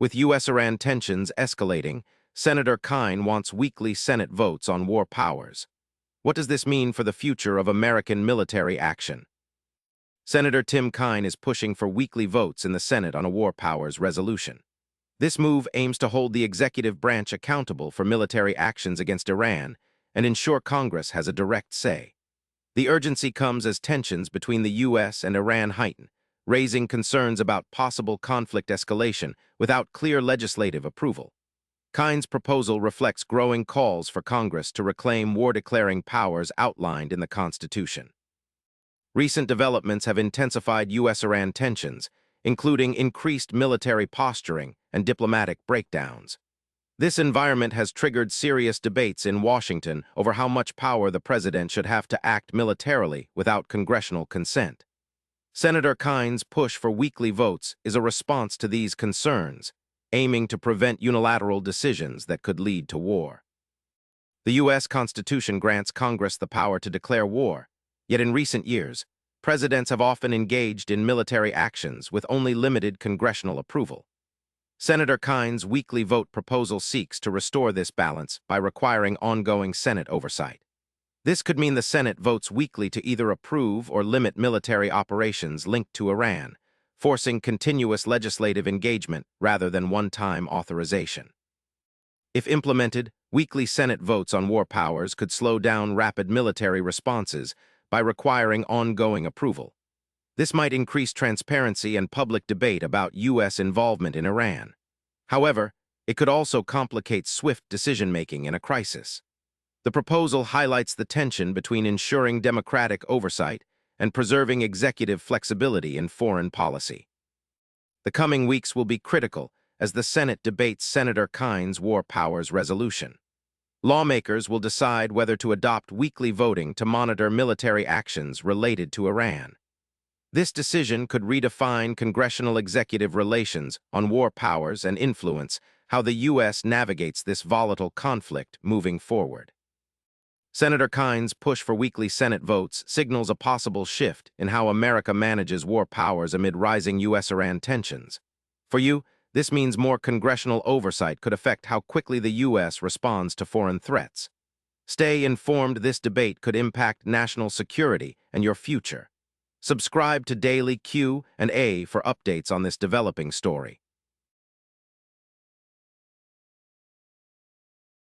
With U.S. Iran tensions escalating, Senator Kaine wants weekly Senate votes on war powers. What does this mean for the future of American military action? Senator Tim Kaine is pushing for weekly votes in the Senate on a war powers resolution. This move aims to hold the executive branch accountable for military actions against Iran and ensure Congress has a direct say. The urgency comes as tensions between the U.S. and Iran heighten, raising concerns about possible conflict escalation without clear legislative approval. Kaine's proposal reflects growing calls for Congress to reclaim war-declaring powers outlined in the Constitution. Recent developments have intensified U.S.-Iran tensions, including increased military posturing and diplomatic breakdowns. This environment has triggered serious debates in Washington over how much power the president should have to act militarily without congressional consent. Senator Kaine's push for weekly votes is a response to these concerns, aiming to prevent unilateral decisions that could lead to war. The U.S. Constitution grants Congress the power to declare war, yet in recent years, presidents have often engaged in military actions with only limited congressional approval. Senator Kaine's weekly vote proposal seeks to restore this balance by requiring ongoing Senate oversight. This could mean the Senate votes weekly to either approve or limit military operations linked to Iran, forcing continuous legislative engagement rather than one-time authorization. If implemented, weekly Senate votes on war powers could slow down rapid military responses by requiring ongoing approval. This might increase transparency and public debate about U.S. involvement in Iran. However, it could also complicate swift decision-making in a crisis. The proposal highlights the tension between ensuring democratic oversight and preserving executive flexibility in foreign policy. The coming weeks will be critical as the Senate debates Senator Kaine's war powers resolution. Lawmakers will decide whether to adopt weekly voting to monitor military actions related to Iran. This decision could redefine congressional-executive relations on war powers and influence how the U.S. navigates this volatile conflict moving forward. Senator Kaine's push for weekly Senate votes signals a possible shift in how America manages war powers amid rising U.S.-Iran tensions. For you, this means more congressional oversight could affect how quickly the U.S. responds to foreign threats. Stay informed. This debate could impact national security and your future. Subscribe to Daily Q&A for updates on this developing story.